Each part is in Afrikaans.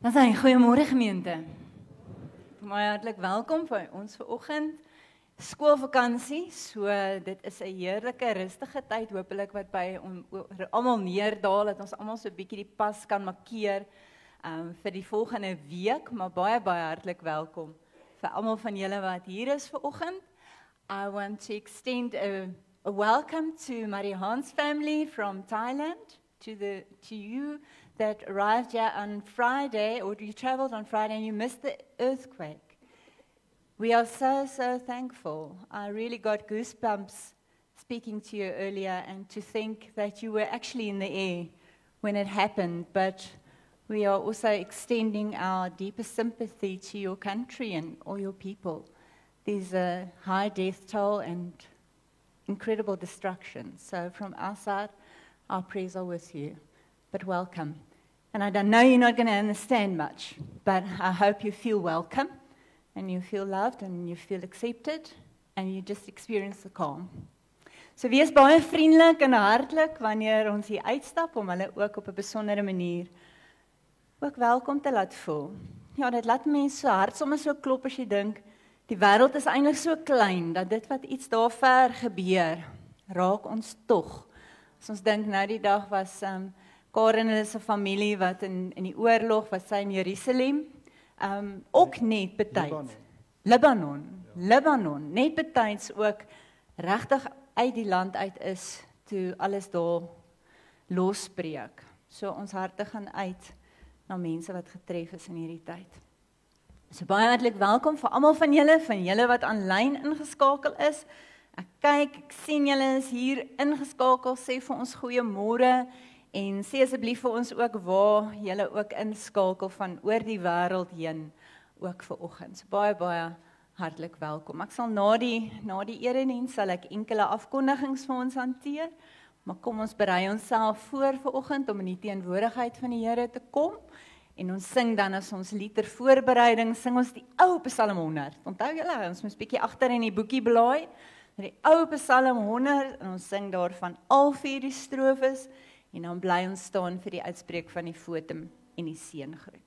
Dan sê goeiemôre gemeente. Baie hartlik welkom by ons vanoggend. Skoolvakansie, so dit is 'n heerlike rustige tyd hopelik wat by almal neerdaal dat ons almal so 'n bietjie die pas kan markeer vir die volgende week, maar baie hartlik welkom vir almal van julle wat hier is vanoggend. I want to extend a welcome to Marihan's family from Thailand, to you that arrived here on Friday, or you traveled on Friday and you missed the earthquake. We are so thankful. I really got goosebumps speaking to you earlier, and to think that you were actually in the air when it happened, but we are also extending our deepest sympathy to your country and all your people. There's a high death toll and incredible destruction. So from our side, our prayers are with you. But welcome. And I know you're not going to understand much, but I hope you feel welcome, and you feel loved, and you feel accepted, and you just experience the calm. So wees baie vriendelik en hartlik wanneer ons hier uitstap, om hulle ook op 'n besondere manier ook welkom te laat voel. Ja, dit laat mense so hart sommer so klop as jy dink, die wêreld is eintlik so klein, dat dit wat iets daar ver gebeur, raak ons tog. As ons dink nou die dag was Karen en sy familie wat in die oorlog was sy in Jerusalem, ook net betyds. Libanon, net betyds ook regtig uit die land uit is, toe alles daar losbreek. So ons harte gaan uit na mense wat getref is in hierdie tyd. So baie hartlik welkom vir almal van julle wat aanlyn ingeskakel is. Ek kyk, ek sien julle is hier ingeskakel, sê vir ons goeiemôre, en sê asseblief vir ons ook waar julle ook inskakel van oor die wêreld heen, ook vir oggend. So baie hartlik welkom. Ek sal na die erediens sal ek enkele afkondigings vir ons hanteer, maar kom ons berei onsself voor vir oggend om in die teenwoordigheid van die Here te kom, en ons sing dan as ons lied ter voorbereiding, sing ons die ou Psalm 100. Onthou julle, ons moet 'n bietjie agter in die boekie blaai, die ou Psalm 100, en ons sing daarvan al 4 die strofes, en dan bly ons staan vir die uitspreek van die fotum en die seëngroet.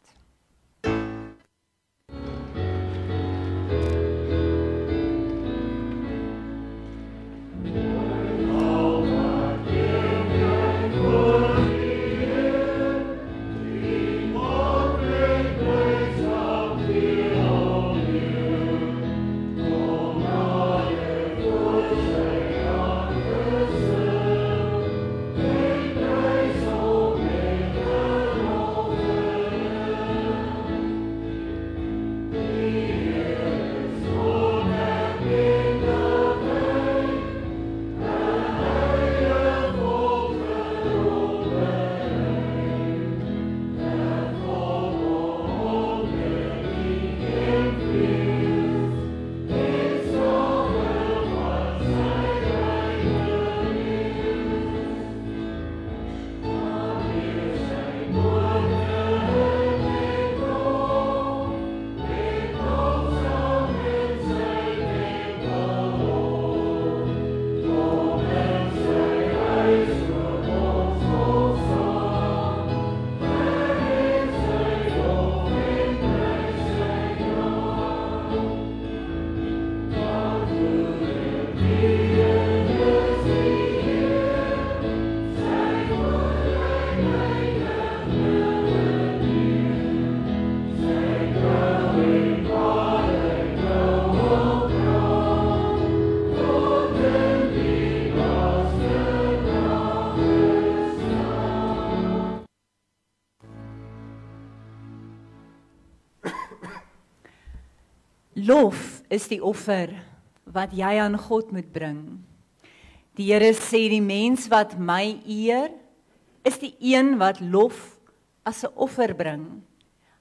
Lof is die offer wat jy aan God moet bring. Die Here sê die mens wat my eer, is die een wat lof as 'n offer bring.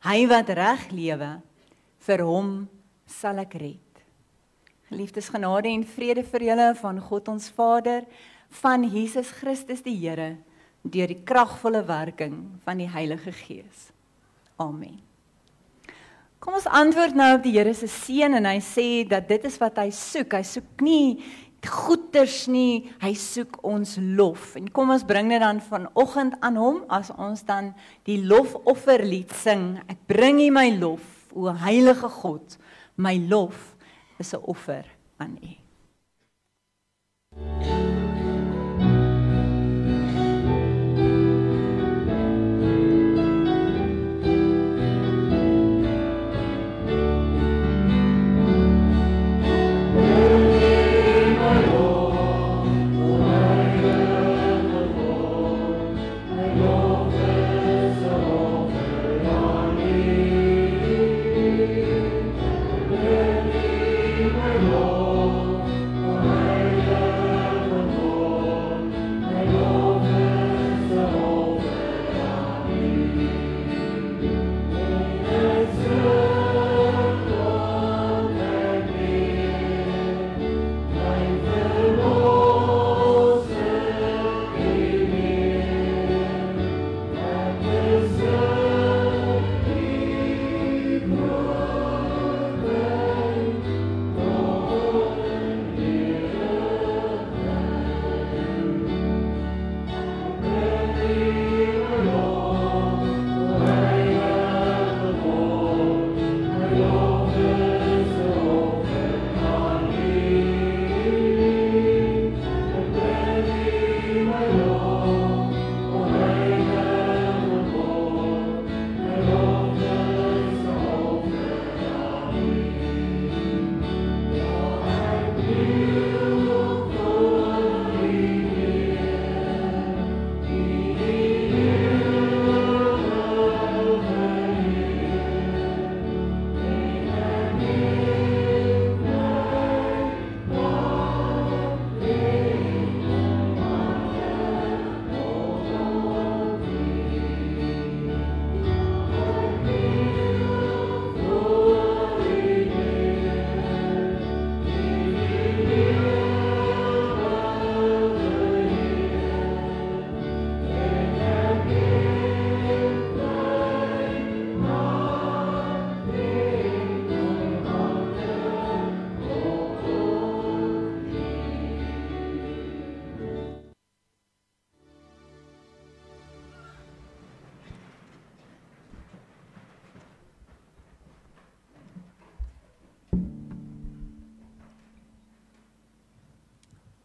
Hy wat reg lewe, vir hom sal ek red. Geliefdes, genade en vrede vir julle van God ons Vader, van Jesus Christus die Here, deur die kragvolle werking van die Heilige Gees. Amen. Kom ons antwoord nou op die Here se seën, en hy sê dat dit is wat hy soek. Hy soek nie goeders nie, hy soek ons lof. En kom ons bring dit dan vanoggend aan hom, as ons dan die lofofferlied sing. Ek bring U my lof, o heilige God, my lof is 'n offer aan U.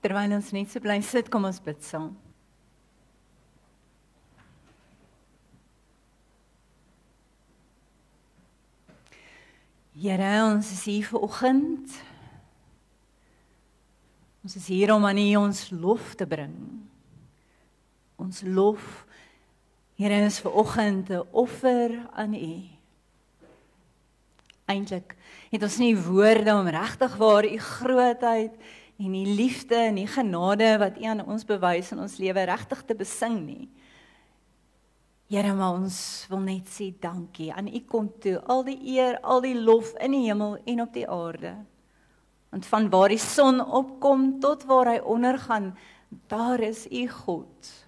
Terwyl ons net so bly sit, kom ons bid saam. Here, ons is hier vanoggend. Ons is hier om aan U ons lof te bring. Ons lof, Here, is vanoggend 'n offer aan U. Eintlik het ons nie woorde om regtig waar U grootheid en die liefde en die genade wat U aan ons bewys in ons lewe regtig te besing nie. Here, maar ons wil net sê dankie. Aan U kom toe al die eer, al die lof in die hemel en op die aarde. Want van waar die son opkom tot waar hy ondergaan, daar is U God.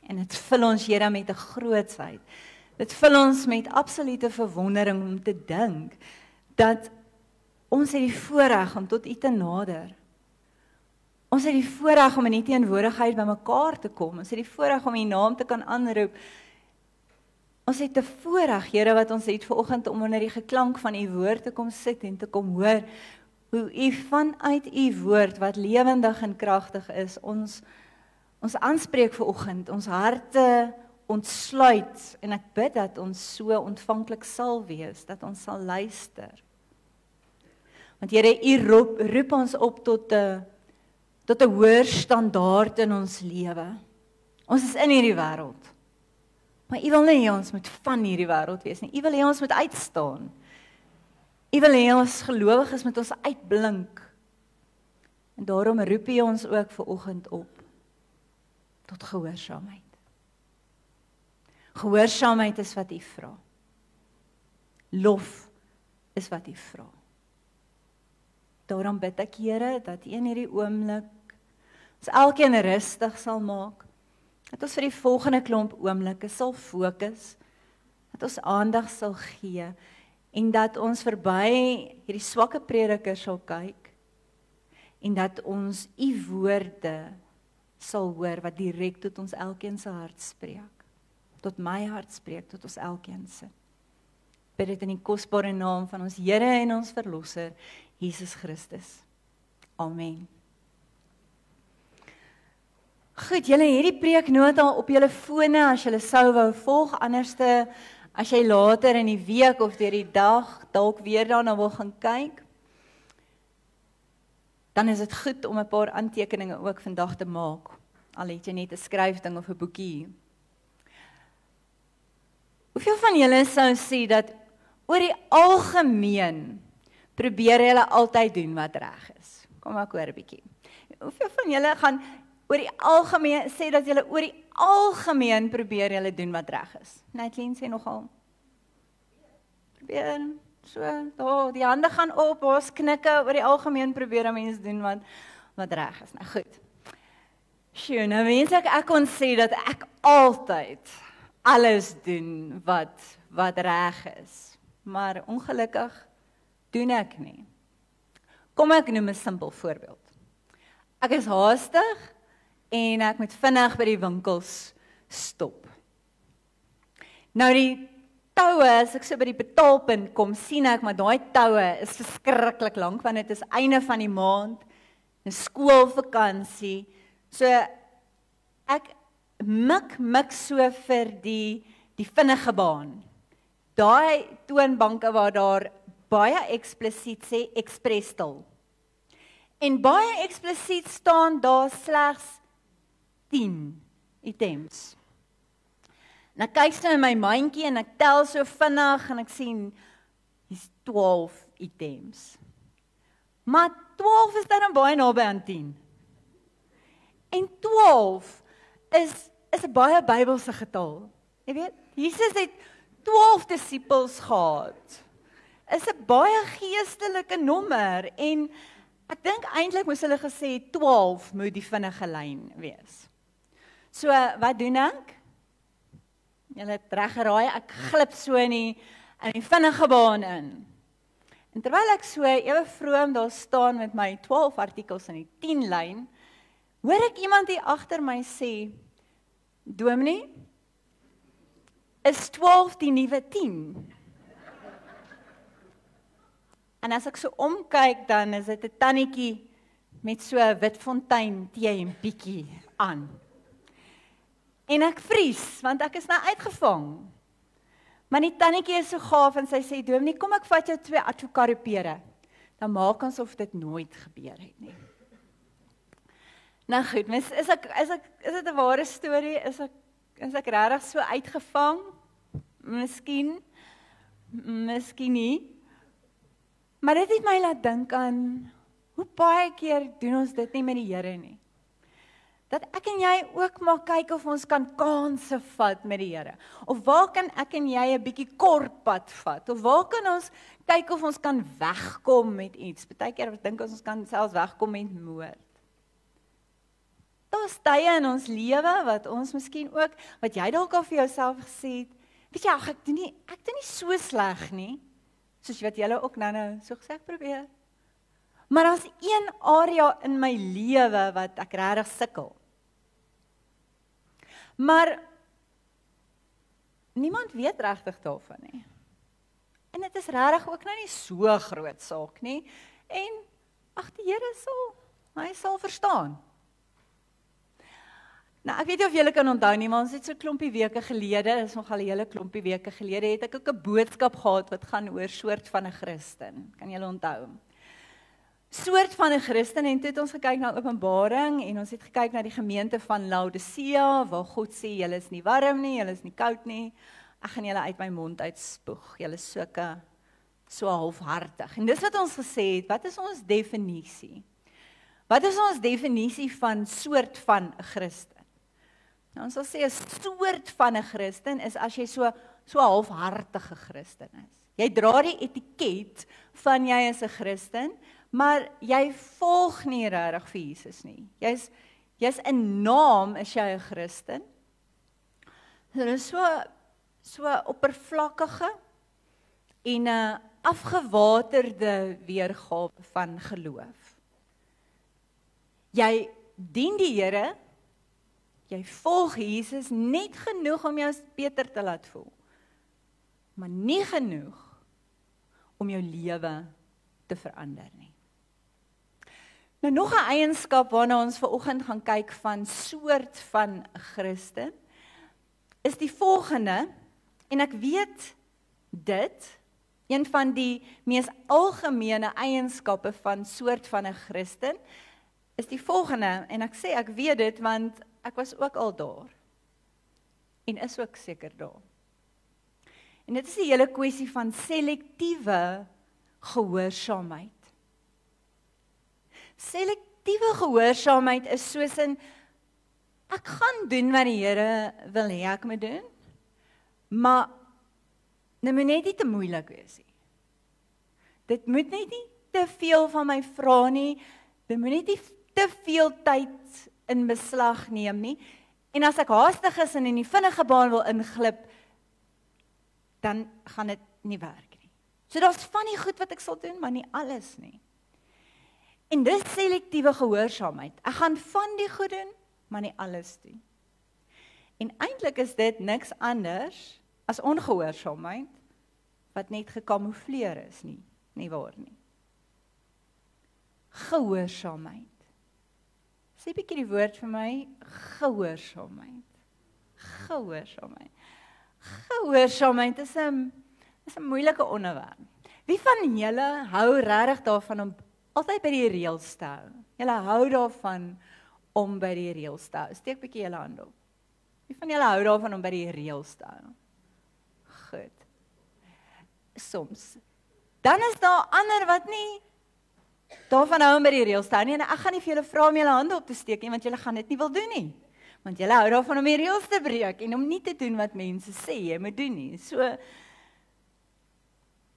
En dit vul ons, Here, met 'n grootsheid. Dit vul ons met absolute verwondering om te dink dat ons het die voorreg om tot U te nader. Ons het die voorreg om in U teenwoordigheid by mekaar te kom. Ons het die voorreg om U naam te kan aanroep. Ons het 'n voorreg, Here, wat ons het vanoggend om onder die geklank van U woord te kom sit en te kom hoor hoe U vanuit U woord wat lewendig en kragtig is, ons aanspreek vanoggend, ons harte ontsluit en ek bid dat ons so ontvanklik sal wees, dat ons sal luister. Want Here, U roep ons op tot 'n hoër standaard in ons lewe. Ons is in hierdie wêreld. Maar U wil nie hê ons moet van hierdie wêreld wees nie. U wil hê ons moet uitstaan. U wil hê ons gelowiges moet ons uitblink. En daarom roep U ons ook vanoggend op tot gehoorsaamheid. Gehoorsaamheid is wat U vra. Lof is wat U vra. Daarom bid ek, Here, dat U in hierdie oomblik ons elkeen rustig sal maak, dat ons vir die volgende klomp oomblikke sal fokus, dat ons aandag sal gee, en dat ons verby hierdie swakke prediker sal kyk, en dat ons u woorde sal hoor wat direk tot ons elkeen se hart spreek. Tot my hart spreek, tot ons elkeen se. Bid dit in die kosbare naam van ons Here en ons Verlosser, Jesus Christus. Amen. Goed, julle het die preeknota op julle fone as julle sou wou volg, anderste as jy later in die week of deur die dag dalk weer daarna wil gaan kyk, dan is dit goed om 'n paar aantekeninge ook vandag te maak, al het jy net 'n skryfding of 'n boekie. Hoeveel van julle sou sê dat oor die algemeen probeer julle altyd doen wat reg is? Kom ek hoor 'n bietjie. Hoeveel van julle gaan oor die algemeen sê dat julle oor die algemeen probeer julle doen wat reg is? Natalie sê nogal. Probeer so, die hande gaan op, ons knikke, oor die algemeen probeer mense doen wat reg is. Nou goed. Sjoe, nou mense ek kon sê dat ek altyd alles doen wat reg is. Maar ongelukkig doen ek nie. Kom ek noem 'n simpel voorbeeld. Ek is haastig en ek moet vinnig by die winkels stop. Nou die toue, as ek so by die betaalpunt kom, sien ek, maar daai toue is verskriklik lank, want dit is einde van die maand, 'n skoolvakansie, so ek mik so vir die vinnige baan. Daai toonbanke waar daar baie eksplisiet sê ekspresstil. En baie eksplisiet staan daar slegs 10 items. En ek kyk so in my mandjie en ek tel so vinnig en ek sien hier's 12 items. Maar 12 is dan baie naby aan 10. En 12 is 'n baie Bybelse getal. Jy weet, Jesus het 12 disippels gehad. Is 'n baie geestelike nommer en ek dink eintlik moes hulle gesê 12 moet die vinnige lyn wees. So, wat doen ek? Julle het reg geraai, ek glip so in die vinnige baan in. En terwyl ek so ewe vroom daar staan met my 12 artikels in die 10 lyn, hoor ek iemand hier agter my sê, Dominee, is 12 die nuwe 10? En as ek so omkyk, dan is dit 'n tannetjie met so 'n Witfontein tee en bietjie aan. En ek vries, want ek is nou uitgevang. Maar die tannetjie is so gaaf en sy sê, Dominee, kom ek vat jou 2 advokaatpere. Dan maak ons of dit nooit gebeur het nie. Nou goed, is dit 'n ware storie? Is ek regtig so uitgevang? Miskien nie. Maar dit het my laat dink aan, hoe baie keer doen ons dit nie met die Here nie. Dat ek en jy ook maar kyk of ons kan kansse vat met die Here. Of waar kan ek en jy 'n bietjie kort pad vat? Of waar kan ons kyk of ons kan wegkom met iets? Partykeer dink ons kan selfs wegkom met moord. Daar's tye in ons lewe wat ons miskien ook, wat jy dalk al vir jouself gesê het, weet jy, ek doen nie so sleg nie, soos wat julle ook nou so gesê probeer. Maar daar's een area in my lewe wat ek regtig sukkel. Maar niemand weet regtig daarvan nie. En dit is regtig ook nou nie so groot saak nie. En ag die Here hy sal verstaan. Nou ek weet nie of julle kan onthou nie, maar ons het so 'n klompie weke gelede, dis nogal 'n hele klompie weke gelede, het ek ook 'n boodskap gehad wat gaan oor soort van 'n Christen. Kan julle onthou? Soort van 'n Christen, en toe het ons gekyk na Openbaring en ons het gekyk na die gemeente van Laodicea waar God sê julle is nie warm nie, julle is nie koud nie. Ek gaan julle uit my mond uitspoeg. Julle is so halfhartig. En dis wat ons gesê het, wat is ons definisie? Wat is ons definisie van soort van 'n Christen? Nou, ons sal sê 'n soort van 'n Christen is as jy so halfhartige Christen is. Jy dra die etiket van jy is 'n Christen, maar jy volg nie regtig vir Jesus nie. Jy's 'n naam is jy 'n Christen. Dit is so oppervlakkige en 'n afgewaterde weergawe van geloof. Jy dien die Here, jy volg Jesus net genoeg om jou beter te laat voel, maar nie genoeg om jou lewe te verander nie. Nou nog 'n eienskap waarna ons vanoggend gaan kyk van soort van Christen, is die volgende, en ek weet dit, een van die mees algemene eienskappe van soort van 'n Christen, is die volgende, en ek sê ek weet dit, want ek was ook al daar, en is ook seker daar. En dit is die hele kwessie van selektiewe gehoorsaamheid. Selektiewe gehoorsaamheid is soos in, ek gaan doen wat die Here wil hê ek moet doen, maar dit moet net nie te moeilik wees nie. Dit moet net nie te veel van my vra nie, dit moet net nie te veel tyd in beslag neem nie, en as ek haastig is en in die vinnige baan wil inglip, dan gaan dit nie werk nie. So daar's van die goed wat ek sal doen, maar nie alles nie. En dis selektiewe gehoorsaamheid. Ek gaan van die goed doen, maar nie alles doen. En eintlik is dit niks anders as ongehoorsaamheid, wat net gekamoufleer is nie waar nie. Gehoorsaamheid. Sê bietjie die woord vir my, gehoorsaamheid. Gehoorsaamheid. Gehoorsaamheid is 'n moeilike onderwerp. Wie van julle hou regtig daarvan om altyd by die reëls te hou? Julle hou daarvan om by die reëls te hou. Steek bietjie julle hand op. Wie van julle hou daarvan om by die reëls te hou? Goed. Soms. Dan is daar ander wat nie daarvan hou om by die reëls te hou nie, en ek gaan nie vir julle vra om julle hande op te steek nie, want julle gaan dit nie wil doen nie. Want julle hou daarvan om die reëls te breek, en om nie te doen wat mense sê jy moet doen nie. So,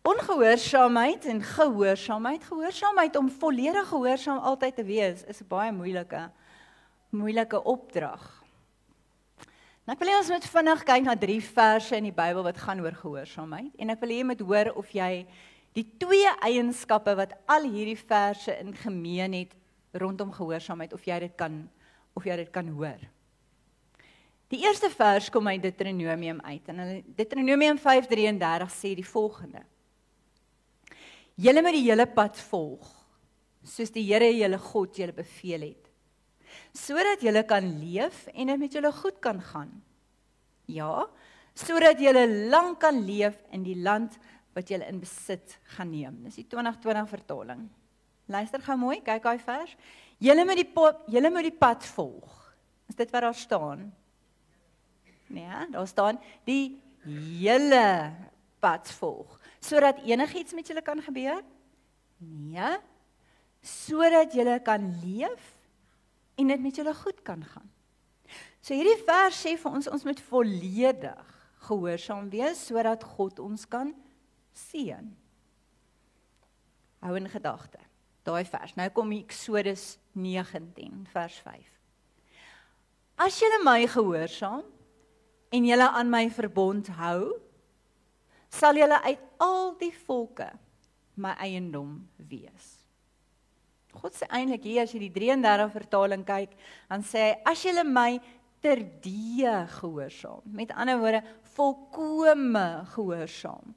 ongehoorsaamheid en gehoorsaamheid, gehoorsaamheid om volledig gehoorsaam altyd te wees, is 'n baie moeilike opdrag. Nou ek wil hê ons moet vinnig kyk na 3 verse in die Bybel wat gaan oor gehoorsaamheid, en ek wil hê jy moet hoor of jy die 2 eienskappe wat al hierdie verse in gemeen het rondom gehoorsaamheid, of jy dit kan hoor. Die eerste vers kom uit Deuteronomium uit, en Deuteronomium 5:33 sê die volgende: Julle moet die hele pad volg, soos die Here julle God julle beveel het, sodat julle kan leef en dit met julle goed kan gaan. Ja, sodat julle lank kan leef in die land wat julle in besit gaan neem. Dis die 2020 vertaling. Luister gou mooi, kyk daai vers. Julle moet die pad volg. Is dit wat daar staan? Nee, daar staan die hele pad volg, sodat enigiets met julle kan gebeur? Nee, sodat julle kan leef en dit met julle goed kan gaan. So hierdie vers sê vir ons moet volledig gehoorsaam wees, sodat God ons kan seën. Hou in gedagte, daai vers. Nou kom Eksodus 19 vers 5. As julle my gehoorsaam en julle aan my verbond hou, sal julle uit al die volke my eiendom wees. God sê eintlik hier, as jy die 33 vertaling kyk, dan sê hy, as julle my terdee gehoorsaam, met ander woorde, volkome gehoorsaam,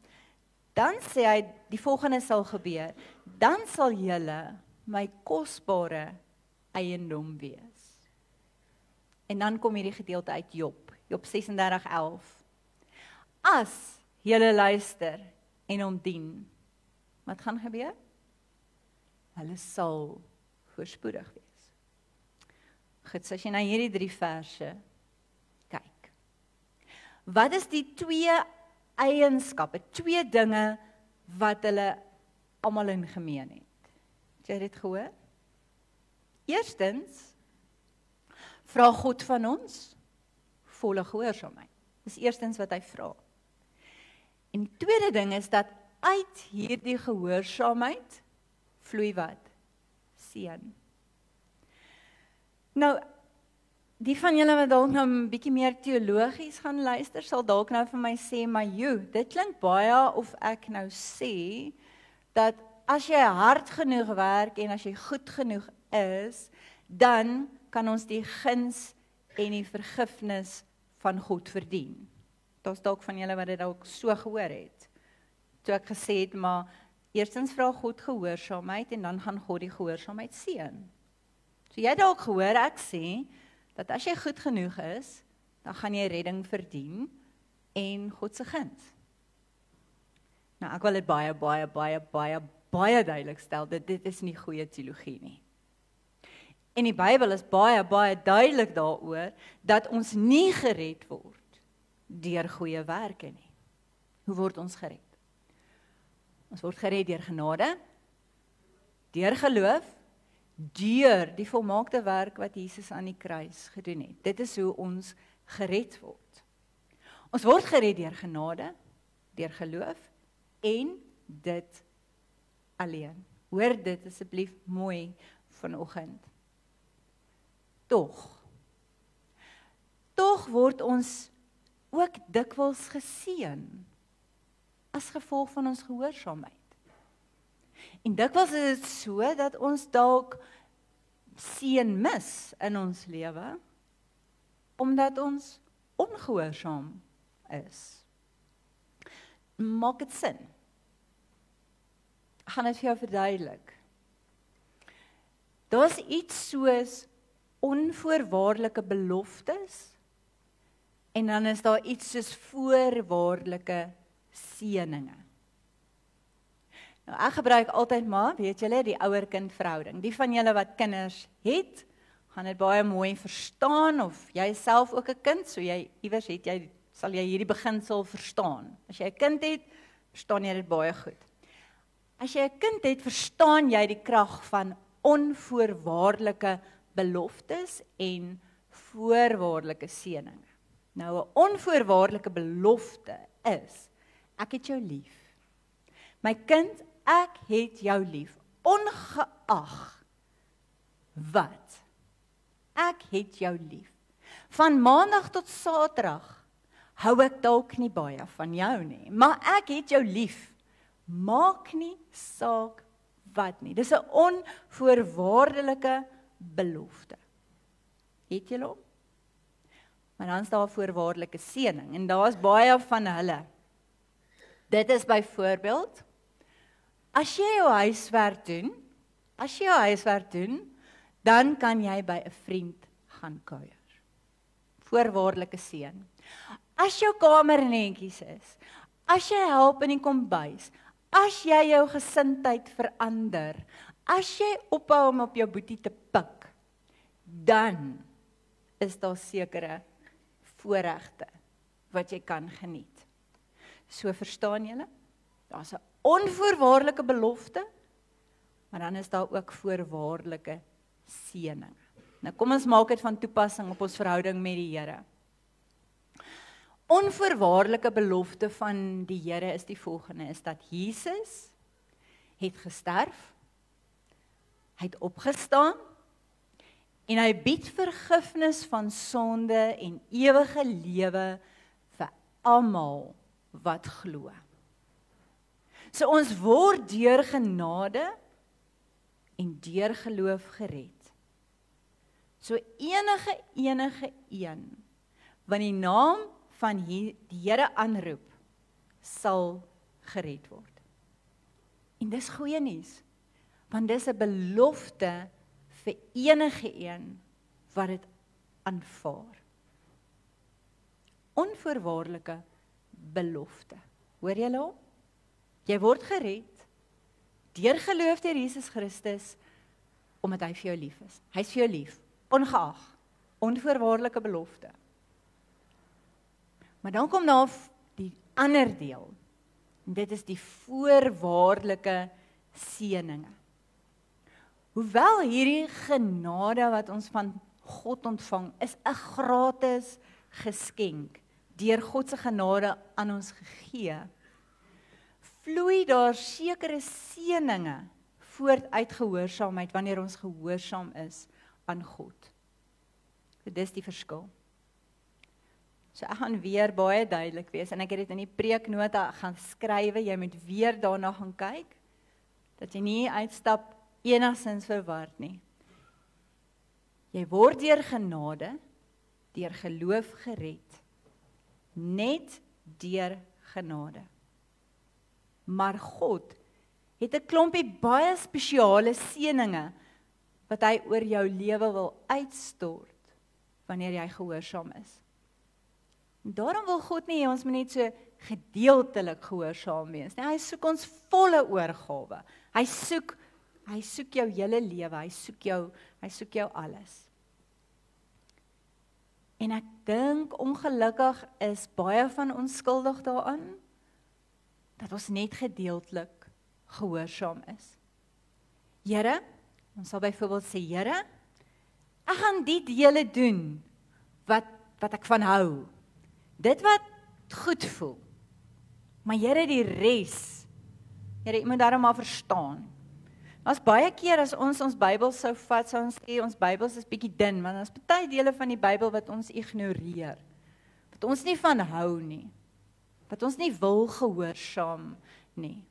dan sê hy, die volgende sal gebeur, dan sal julle my kosbare eiendom wees. En dan kom hierdie gedeelte uit Job 36:11. As julle luister en hom dien, wat gaan gebeur? Hulle sal voorspoedig wees. Goed, so as jy na hierdie 3 verse kyk. Wat is die 2 eienskappe, 2 dinge wat hulle almal in gemeen het? Het jy dit gehoor? Eerstens, vra God van ons volle gehoorsaamheid. Dis eerstens wat hy vra. En die tweede ding is dat uit hierdie gehoorsaamheid vloei wat? Seën. Nou, die van julle wat dalk nou 'n bietjie meer teologies gaan luister, sal dalk nou vir my sê, maar dit klink baie of ek nou sê, dat as jy hard genoeg werk en as jy goed genoeg is, dan kan ons die guns en die vergifnis van God verdien. Daar's dalk van julle wat dit dalk so gehoor het. Toe ek gesê het, maar eerstens vra God gehoorsaamheid en dan gaan God die gehoorsaamheid seën. So jy het dalk gehoor ek sê, dat as jy goed genoeg is, dan gaan jy redding verdien en God se guns. Nou ek wil dit baie duidelik stel, dit is nie goeie teologie nie. En die Bybel is baie duidelik daaroor, dat ons nie gered word deur goeie werke nie. Hoe word ons gered? Ons word gered deur genade, deur geloof, deur die volmaakte werk wat Jesus aan die kruis gedoen het. Dit is hoe ons gered word. Ons word gered deur genade, deur geloof en dit alleen. Hoor dit asseblief mooi vanoggend. Tog word ons ook dikwels geseën as gevolg van ons gehoorsaamheid. En dikwels is dit so dat ons dalk seën mis in ons lewe omdat ons ongehoorsaam is. Maak dit sin? Ek gaan dit vir jou verduidelik. Daar's iets soos onvoorwaardelike beloftes en dan is daar iets soos voorwaardelike seëninge. Nou ek gebruik altyd maar, weet julle, die ouer-kind verhouding. Die van julle wat kinders het, gaan dit baie mooi verstaan, of jy self ook 'n kind, so jy iewers sal jy hierdie beginsel verstaan. As jy 'n kind het, verstaan jy dit baie goed. As jy 'n kind het, verstaan jy die krag van onvoorwaardelike beloftes en voorwaardelike seëninge. Nou 'n onvoorwaardelike belofte is, ek het jou lief. My kind, ek het jou lief, ongeag wat. Ek het jou lief. Van maandag tot saterdag hou ek dalk nie baie van jou nie, maar ek het jou lief. Maak nie saak wat nie. Dis 'n onvoorwaardelike belofte. Het julle hom? Maar dan is daar 'n voorwaardelike seëning en daar's baie van hulle. Dit is byvoorbeeld, as jy jou huiswerk doen, dan kan jy by 'n vriend gaan kuier. Voorwaardelike seën. As jou kamer netjies is, as jy help in die kombuis, as jy jou gesindheid verander, as jy ophou om op jou boetie te pik, dan is daar sekere voorregte wat jy kan geniet. So verstaan julle? Daar's 'n onvoorwaardelike belofte, maar dan is daar ook voorwaardelike seëninge. Nou kom ons maak dit van toepassing op ons verhouding met die Here. Onvoorwaardelike belofte van die Here is die volgende, is dat Jesus het gesterf, hy het opgestaan, en hy bied vergifnis van sonde en ewige lewe vir almal wat glo. So ons word deur genade en deur geloof gered. So enige een wat die naam van die Here aanroep, sal gered word. En dis goeie nuus, want dis 'n belofte vir enige een wat dit aanvaar. Onvoorwaardelike belofte. Hoor julle hom? Jy word gered deur geloof deur Jesus Christus, omdat hy vir jou lief is. Hy is vir jou lief, ongeag, onvoorwaardelike belofte. Maar dan kom daar die ander deel, en dit is die voorwaardelike seëninge. Hoewel hierdie genade wat ons van God ontvang, is 'n gratis geskenk, deur God se genade aan ons gegee, vloei daar sekere seëninge voort uit gehoorsaamheid, wanneer ons gehoorsaam is aan God. So dis die verskil. So ek gaan weer baie duidelik wees, en ek het dit in die preeknota gaan skrywe, jy moet weer daarna gaan kyk, dat jy nie uitstap enigstens verward nie. Jy word deur genade, deur geloof gered. Net deur genade. Maar God het 'n klompie baie spesiale seëninge wat hy oor jou lewe wil uitstort wanneer jy gehoorsaam is. En daarom wil God nie hê ons moet net so gedeeltelik gehoorsaam wees nie. Hy soek ons volle oorgawe. Hy soek jou hele lewe, hy soek jou alles. En ek dink ongelukkig is baie van ons skuldig daaraan dat ons net gedeeltelik gehoorsaam is. Here, ons sal byvoorbeeld sê, Here, ek gaan die dele doen wat ek van hou. Dit wat goed voel. Maar Here, die res, Here, jy moet daarom maar verstaan. Ons baie keer as ons Bybel sou vat, sou ons sê ons Bybels is bietjie dun, want ons party dele van die Bybel wat ons ignoreer. Wat ons nie van hou nie. Wat ons nie wil gehoorsaam nie.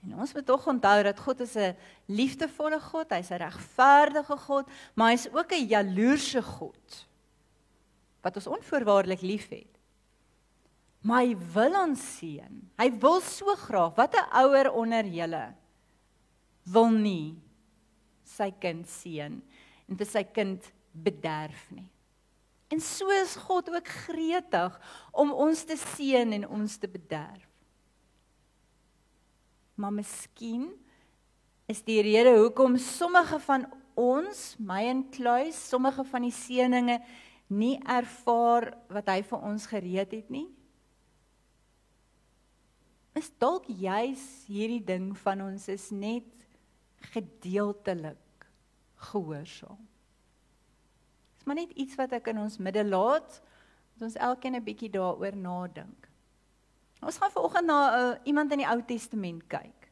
En ons moet tog onthou dat God is 'n liefdevolle God, hy's 'n regverdige God, maar hy's ook 'n jaloerse God. Wat ons onvoorwaardelik liefhet. Maar hy wil ons seën. Hy wil so graag, wat 'n ouer onder julle wil nie sy kind seën en vir sy kind bederf nie. En so is God ook gretig om ons te seën en ons te bederf. Maar miskien is die rede hoekom sommige van ons, my inkluis, sommige van die seëninge nie ervaar wat hy vir ons gereed het nie. Is dalk juis hierdie ding van ons is net gedeeltelik gehoorsaam. Dis maar net iets wat ek in ons midde laat, dat ons elkeen 'n bietjie daaroor nadink. Ons gaan vanoggend na iemand in die Ou Testament kyk.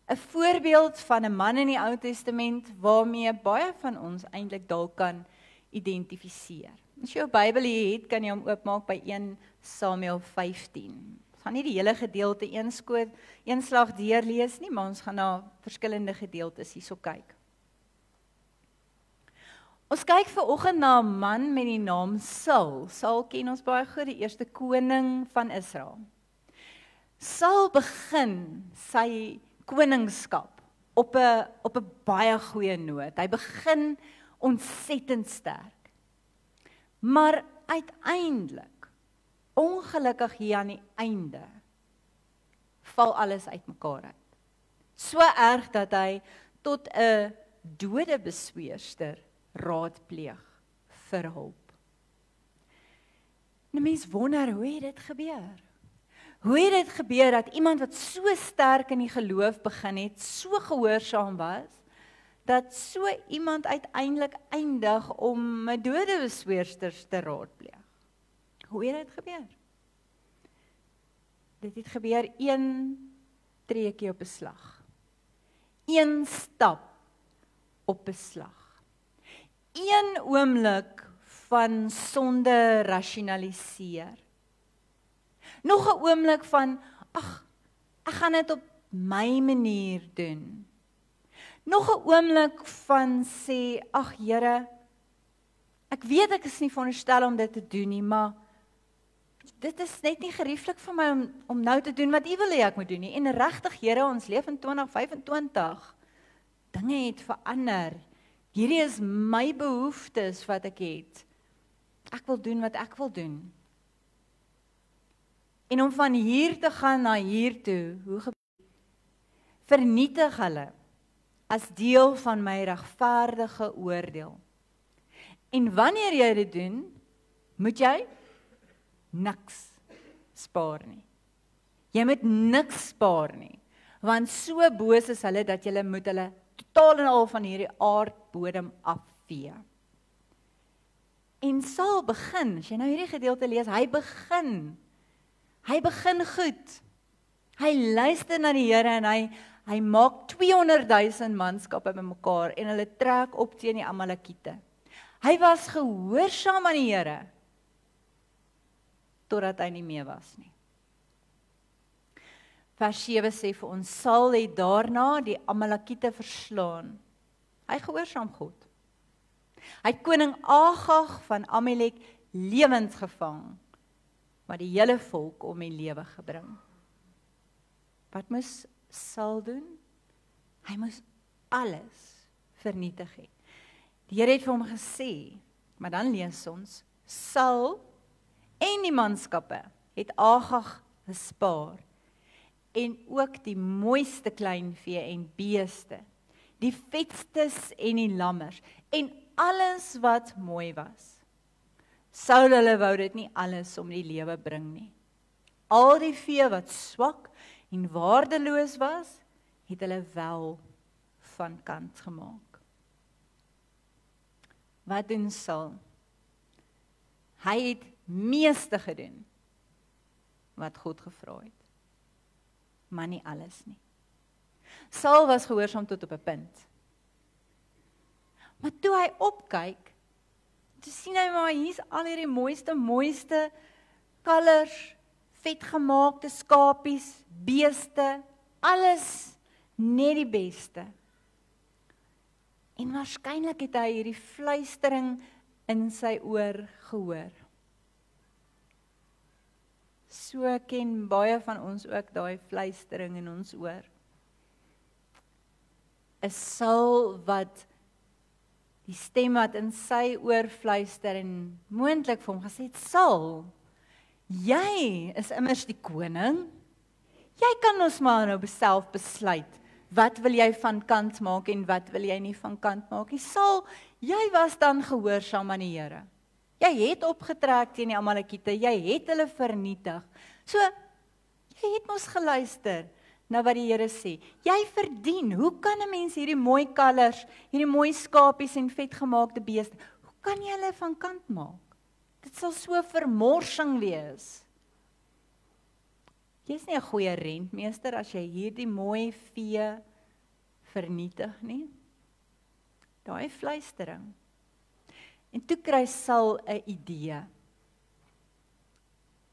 'n Voorbeeld van 'n man in die Ou Testament waarmee baie van ons eintlik dalk kan identifiseer. As jy jou Bybel hier het, kan jy hom oopmaak by 1 Samuel 15. Ons gaan nie die hele gedeelte een slag deurlees nie, maar ons gaan na verskillende gedeeltes hierso kyk. Ons kyk vanoggend na 'n man met die naam Saul. Saul ken ons baie goed, die eerste koning van Israel. Saul begin sy koningskap op 'n baie goeie noot. Hy begin ontsettend sterk. Maar uiteindelik, ongelukkig hier aan die einde, val alles uitmekaar uit. So erg dat hy tot 'n dodebesweerster raadpleeg vir hulp. 'n Mens wonder, hoe het dit gebeur? Hoe het dit gebeur dat iemand wat so sterk in die geloof begin het, so gehoorsaam was, dat so iemand uiteindelik eindig om 'n dodebesweerster te raadpleeg? Hoe het dit gebeur? Dit het gebeur een treukie op 'n slag. Een stap op 'n slag. Een oomblik van sonde rasionaliseer. Nog 'n oomblik van, ek gaan dit op my manier doen. Nog 'n oomblik van sê, Here, ek weet ek is nie veronderstel om dit te doen nie, maar dit is net nie gerieflik vir my om nou te doen wat U wil hê ek moet doen nie. En regtig, Here, ons leef in 2025. Dinge het verander. Hierdie is my behoeftes wat ek het. Ek wil doen wat ek wil doen. En om van hier te gaan na hier toe, vernietig hulle as deel van my regverdige oordeel. En wanneer jy dit doen, moet jy niks spaar nie. Jy moet niks spaar nie, want so boos is hulle dat jy moet hulle totaal en al van hierdie aardbodem afvee. En Saul begin, as jy nou hierdie gedeelte lees, hy begin goed. Hy luister na die Here en hy maak 200,000 manskappe bymekaar en hulle trek op teen die Amalekiete. Hy was gehoorsaam aan die Here totdat hy nie meer was nie. Vers 7 sê vir ons, Saul het daarna die Amalekiete verslaan. Hy gehoorsaam God. Hy het koning Agag van Amalek lewend gevang, maar die hele volk om die lewe gebring. Wat moes Saul doen? Hy moes alles vernietig het. Die Here het vir hom gesê, maar dan lees ons, Saul en die manskappe het Agag gespaar, en ook die mooiste kleinvee en beeste, die vetstes en die lammers, en alles wat mooi was. Saul hulle wou dit nie alles om die lewe bring nie. Al die vee wat swak en waardeloos was, het hulle wel van kant gemaak. Wat doen Saul? Hy het meeste gedoen wat God gevra het, maar nie alles nie. Saul was gehoorsaam tot op 'n punt. Maar toe hy opkyk, toe sien hy maar hier's al hierdie mooiste kalvers, vetgemaakte skapies, beeste, alles net die beste. En waarskynlik het hy hierdie fluistering in sy oor gehoor. So ken baie van ons ook daai fluistering in ons oor. 'n Saul wat die stem wat in sy oor fluister en moontlik vir hom gesê het, Saul, jy is immers die koning. Jy kan ons maar nou self besluit, wat wil jy van kant maak en wat wil jy nie van kant maak nie. Saul, jy was dan gehoorsaam aan die Here. Jy het opgetrek teen die Amalekiete, jy het hulle vernietig. So, jy het mos geluister na wat die Here sê. Jy verdien, hoe kan 'n mens hierdie mooi kalvers, hierdie mooi skapies en vetgemaakte beeste, hoe kan jy hulle van kant maak? Dit sal so vermorsing wees. Jy's nie 'n goeie rentmeester as jy hierdie mooi vee vernietig nie. Daai fluistering. En toe kry Saul 'n idee.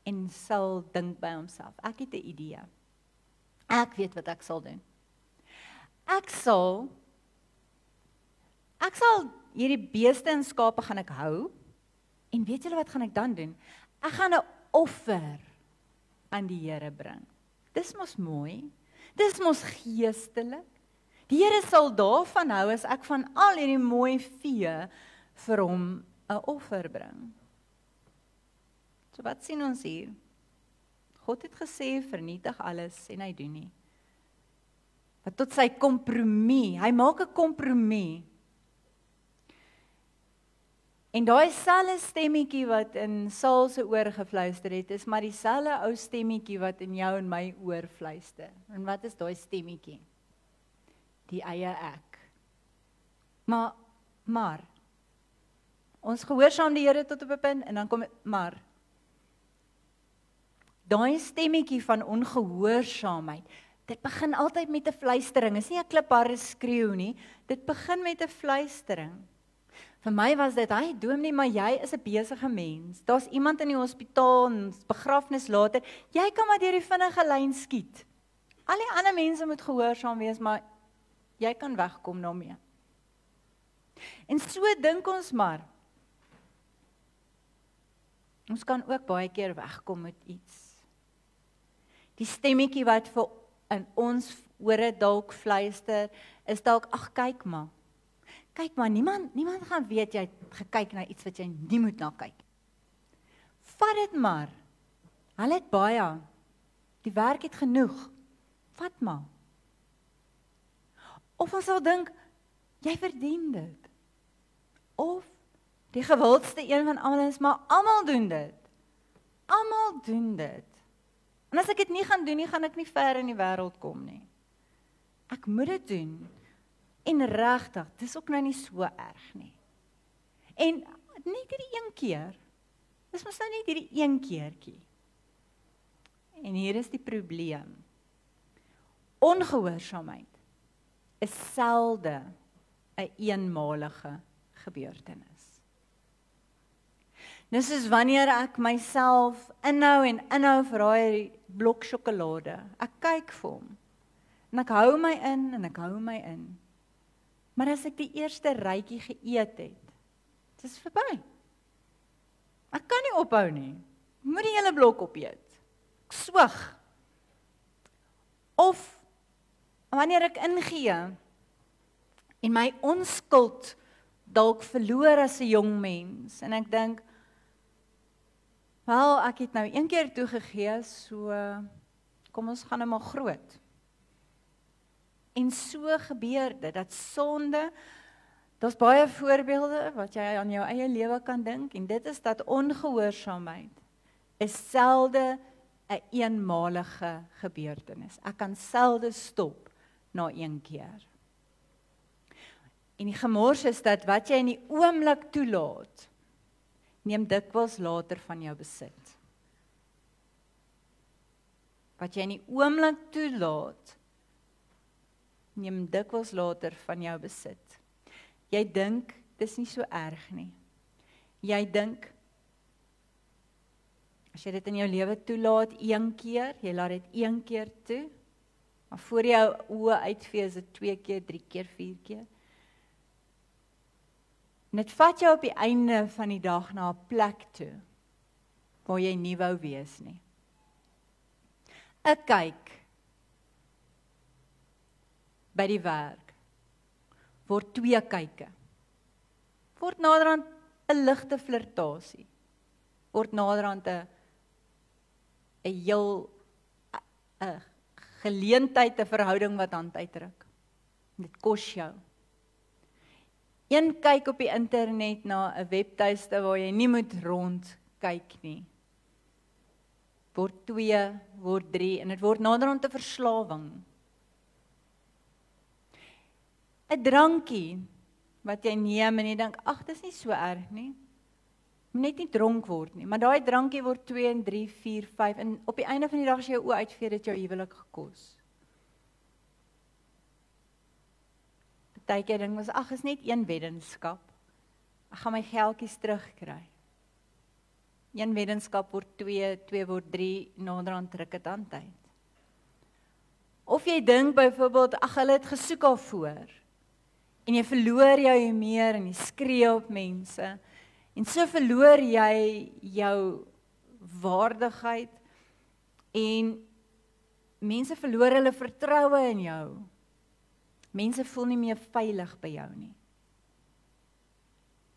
En Saul dink by homself, ek het 'n idee. Ek weet wat ek sal doen. Ek sal hierdie beeste en skape gaan ek hou, en weet julle wat gaan ek dan doen? Ek gaan 'n offer aan die Here bring. Dis mos mooi, dis mos geestelik. Die Here sal daarvan hou as ek van al hierdie mooi vee vir hom 'n offer bring. So wat sien ons hier? God het gesê, vernietig alles, en hy doen nie. Wat tot sy kompromie, hy maak 'n kompromie. En daai selfde stemmetjie wat in Saul se oor gefluister het, is maar dieselfde ou stemmetjie wat in jou en my oor fluister. En wat is daai stemmetjie? Die eie ek. Maar, ons gehoorsaam die Here tot op 'n punt, en dan kom maar. Daai stemmetjie van ongehoorsaamheid, dit begin altyd met 'n fluistering, is nie 'n klipharde skreeu nie, dit begin met 'n fluistering. Vir my was dit, hy dominee, maar jy is 'n besige mens, daar's iemand in die hospitaal, en begrafnis later, jy kan maar deur die vinnige lyn skiet. Al die ander mense moet gehoorsaam wees, maar jy kan wegkom daarmee. En so dink ons maar. Ons kan ook baie keer wegkom met iets. Die stemmetjie wat vir in ons ore dalk fluister, is dalk, ag kyk maar, niemand gaan weet jy het gekyk na iets wat jy nie moet na kyk. Vat dit maar, hulle het baie, die werk het genoeg, vat maar. Of ons sal dink, jy verdien dit. Of, die gewildste een van almal is, maar almal doen dit. Almal doen dit. En as ek dit nie gaan doen nie, gaan ek nie ver in die wêreld kom nie. Ek moet dit doen. En regtig, dis ook nou nie so erg nie. En net hierdie een keer, dis mos nou net hierdie een keertjie. En hier is die probleem. Ongehoorsaamheid is selde 'n eenmalige gebeurtenis. Dis soos wanneer ek myself inhou vir daai blok sjokolade. Ek kyk vir hom. En ek hou my in en ek hou my in. Maar as ek die eerste rytjie geëet het, is verby. Ek kan nie ophou nie. Ek moet die hele blok opeet. Ek swig. Of wanneer ek ingee en my onskuld dalk verloor as 'n jong mens en ek dink, wel, ek het nou een keer toegegee, so kom ons gaan nou maar groot. En so gebeur dit, dat sonde, daar's baie voorbeelde wat jy aan jou eie lewe kan dink, en dit is dat ongehoorsaamheid is selde 'n eenmalige gebeurtenis. Ek kan selde stop na een keer. En die gemors is dat wat jy in die oomblik toelaat, neem dikwels later van jou besit. Wat jy in die oomblik toelaat, neem dikwels later van jou besit. Jy dink, dis nie so erg nie. Jy dink, as jy dit in jou lewe toelaat, een keer, jy laat dit een keer toe, maar voor jou oë uitvee is dit 2 keer, 3 keer, 4 keer. En dit vat jou op die einde van die dag na 'n plek toe, waar jy nie wou wees nie. 'n kyk by die werk word 2 kyke. Word naderhand 'n ligte flirtasie. Word naderhand 'n heel 'n geleentheid, 'n verhouding wat hand uitdruk. Dit kos jou. Een kyk op die internet na 'n webtuiste waar jy nie moet rondkyk nie. Word 2, word 3 en dit word naderhand 'n verslawing. 'n Drankie wat jy neem en jy dink, ag, dis nie so erg nie. Moet net nie dronk word nie, maar daai drankie word 2 en 3, 4, 5 en op die einde van die dag as jy jou oë uitvee, dit jou huwelik gekos. Partykeer dink ons, ag, is net een weddenskap. Ek gaan my geldjies terugkry. Een weddenskap word 2, 2 word 3, naderhand druk dit aan tyd. Of jy dink byvoorbeeld, ag, hulle het gesoek al voor. En jy verloor jou meer en jy skree op mense. En so verloor jy jou waardigheid en mense verloor hulle vertroue in jou. Mense voel nie meer veilig by jou nie.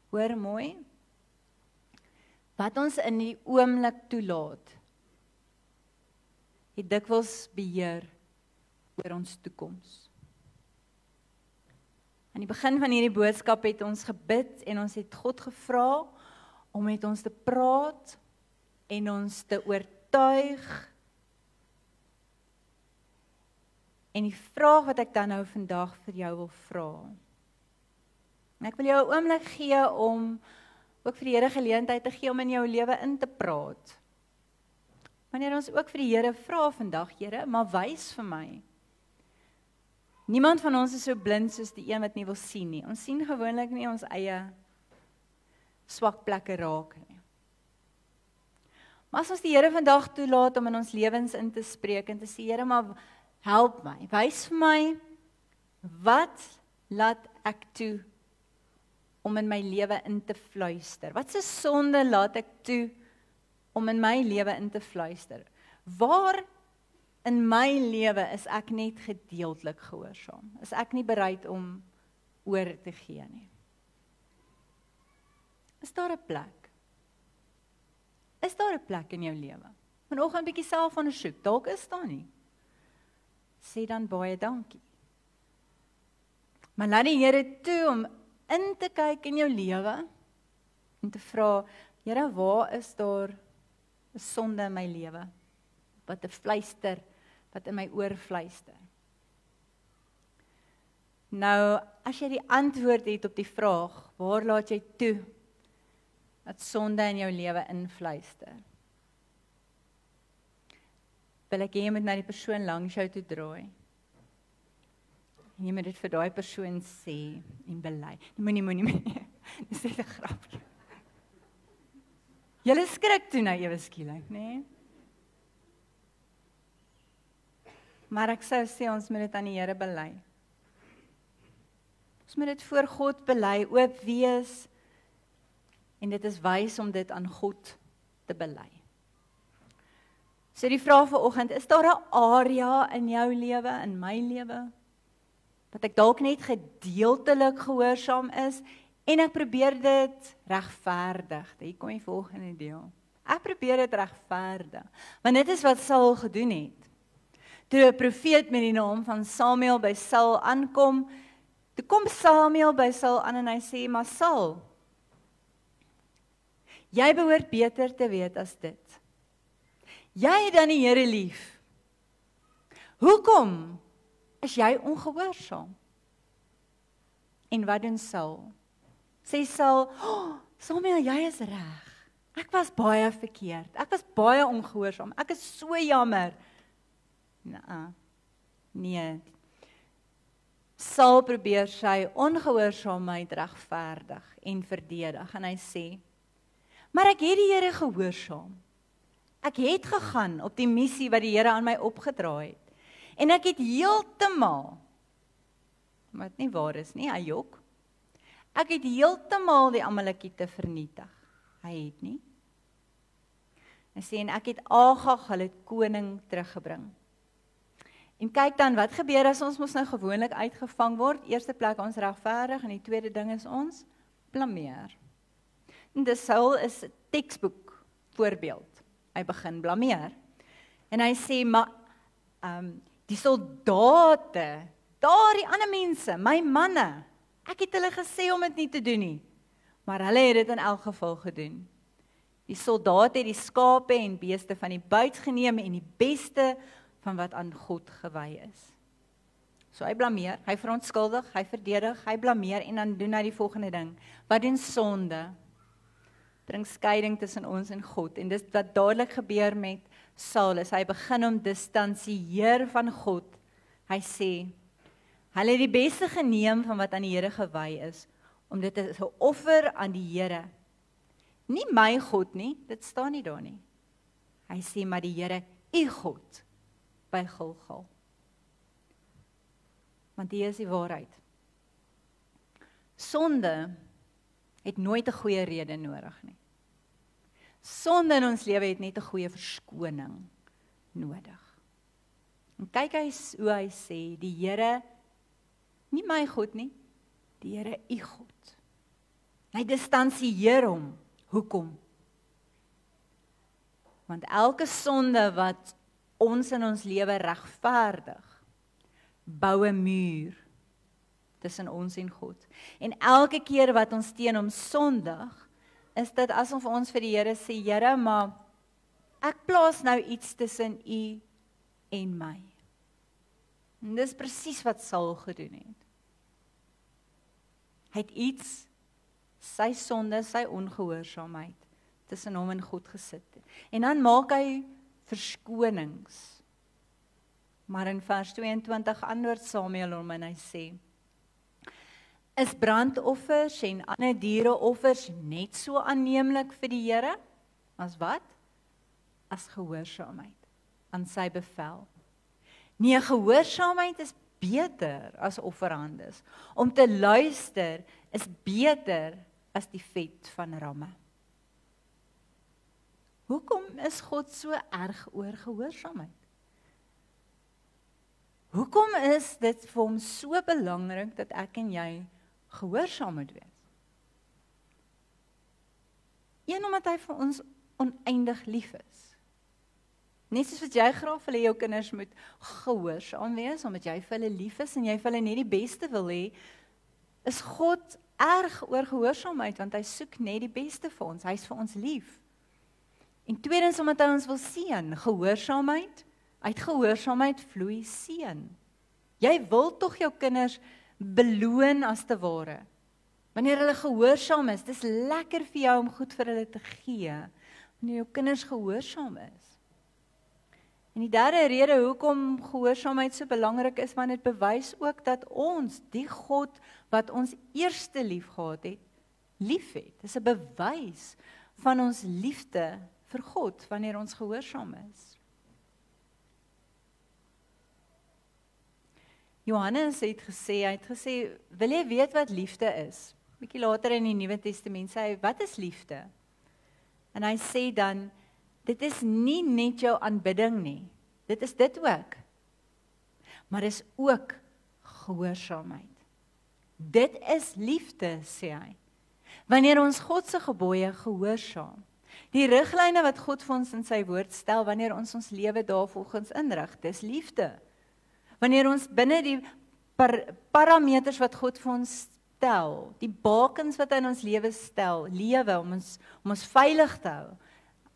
Hoor mooi, wat ons in die oomblik toelaat, het dikwels beheer oor ons toekoms. Aan die begin van hierdie boodskap het ons gebid en ons het God gevra om met ons te praat en ons te oortuig. En die vraag wat ek dan nou vandag vir jou wil vra. En ek wil jou 'n oomblik gee om ook vir die Here geleentheid te gee om in jou lewe in te praat. Wanneer ons ook vir die Here vra vandag, Here, maar wys vir my. Niemand van ons is so blind soos die een wat nie wil sien nie. Ons sien gewoonlik nie ons eie swak plekke raak nie. Maar as ons die Here vandag toelaat om in ons lewens in te spreek en te sê, Here, maar help my, wys vir my, wat laat ek toe om in my lewe in te fluister? Wat se sonde laat ek toe om in my lewe in te fluister? Waar in my lewe is ek net gedeeltelik gehoorsaam? Is ek nie bereid om oor te gee nie? Is daar 'n plek? Is daar 'n plek in jou lewe? Vanoggend 'n bietjie selfondersoek, dalk is daar nie. Sê dan baie dankie. Maar laat die Here toe om in te kyk in jou lewe en te vra, Here, waar is daar 'n sonde in my lewe? Wat 'n fluister, wat in my oor fluister. Nou, as jy die antwoord het op die vraag, waar laat jy toe dat sonde in jou lewe influister? Wil ek hê jy moet na die persoon langs jou toe draai. En jy moet dit vir daai persoon sê en bely. Moenie. Dis net 'n grapjie. Julle skrik toe nou ewe skielik, nê? Nee? Maar ek sou sê ons moet dit aan die Here bely. Ons moet dit voor God bely, oop wees En dit is wys om dit aan God te bely. So die vraag vanoggend, is daar 'n area in jou lewe, in my lewe, wat ek dalk net gedeeltelik gehoorsaam is, en ek probeer dit regverdig. Hier kom die volgende deel. Ek probeer dit regverdig, want dit is wat Saul gedoen het. Toe 'n profeet met die naam van Samuel by Saul aankom, toe kom Samuel by Saul aan en hy sê, maar Saul, jy behoort beter te weet as dit. Jy het dan die Here lief. Hoekom is jy ongehoorsaam? En wat doen Saul? Sê Saul, Samuel, jy is reg. Ek was baie verkeerd. Ek was baie ongehoorsaam. Ek is so jammer. Nee. Saul probeer sy ongehoorsaamheid regverdig en verdedig. En hy sê, maar ek het die Here gehoorsaam. Ek het gegaan op die missie wat die Here aan my opgedra het. En ek het heeltemal, wat nie waar is nie, hy jok. Ek het heeltemal die Amalekiete vernietig. Hy het nie. Hy sê, en ek het Agag, hulle koning, teruggebring. En kyk dan, wat gebeur as ons mos nou gewoonlik uitgevang word? Eerste plek ons regverdig en die tweede ding is ons blameer. En dis Saul is 'n teksboek voorbeeld. Hy begin blameer. En hy sê, maar die soldate, daar die ander mense, my manne, ek het hulle gesê om dit nie te doen nie, maar hulle het dit in elk geval gedoen. Die soldate het die skape en beeste van die buit geneem en die beste van wat aan God gewy is. So hy blameer, hy verontskuldig, hy verdedig, hy blameer en dan doen hy die volgende ding. Wat doen sonde? Bring skeiding tussen ons en God. En dis wat dadelik gebeur met Saul, is hy begin om distansieer van God. Hy sê, hulle het die beste geneem van wat aan die Here gewy is, om dit as 'n offer aan die Here. Nie my God nie, dit staan nie daar nie. Hy sê, maar die Here, u God, by Gilgal. Want hier is die waarheid. Sonde het nooit 'n goeie rede nodig nie. Sonde in ons lewe het net 'n goeie verskoning nodig. En kyk hoe hy sê, die Here, nie my God nie, die Here u God. Hy distansieer hom. Hoekom? Want elke sonde wat ons in ons lewe regverdig, bou 'n muur tussen ons en God. En elke keer wat ons teen hom sondig, is dit asof ons vir die Here sê, Here, maar ek plaas nou iets tussen u en my. En dis presies wat Saul gedoen het. Hy het iets, sy sonde, sy ongehoorsaamheid, tussen hom en God gesit. En dan maak hy verskonings. Maar in vers 22 antwoord Samuel hom en hy sê, is brandoffers en ander diereoffers net so aanneemlik vir die Here? As wat? As gehoorsaamheid aan sy bevel. Nee, gehoorsaamheid is beter as offerandes. Om te luister is beter as die vet van ramme. Hoekom is God so erg oor gehoorsaamheid? Hoekom is dit vir hom so belangrik dat ek en jy gehoorsaam moet wees? Omdat hy vir ons oneindig lief is. Net soos wat jy graag wil hê jou kinders moet gehoorsaam wees, omdat jy vir hulle lief is en jy vir hulle net die beste wil hê, is God erg oor gehoorsaamheid, want hy soek net die beste vir ons, hy is vir ons lief. En tweedens, omdat hy ons wil seën, gehoorsaamheid, uit gehoorsaamheid vloei seën. Jy wil tog jou kinders beloon as te ware. Wanneer hulle gehoorsaam is, dis lekker vir jou om goed vir hulle te gee, wanneer jou kinders gehoorsaam is. En die derde rede hoekom gehoorsaamheid so belangrik is, want dit bewys ook dat ons, die God wat ons eerste lief gehad het, lief het. Dit is 'n bewys van ons liefde vir God, wanneer ons gehoorsaam is. Johannes het gesê, wil jy weet wat liefde is? Bietjie later in die Nuwe Testament sê hy, wat is liefde? En hy sê dan, dit is nie net jou aanbidding nie. Dit is dit ook. Maar is ook gehoorsaamheid. Dit is liefde, sê hy. Wanneer ons God se gebooie gehoorsaam. Die riglyne wat God vir ons in sy woord stel, wanneer ons lewe daarvolgens inrig, dis liefde. Wanneer ons binne die parameters wat God vir ons stel, die bakens wat hy in ons lewe stel, lewe om ons veilig te hou,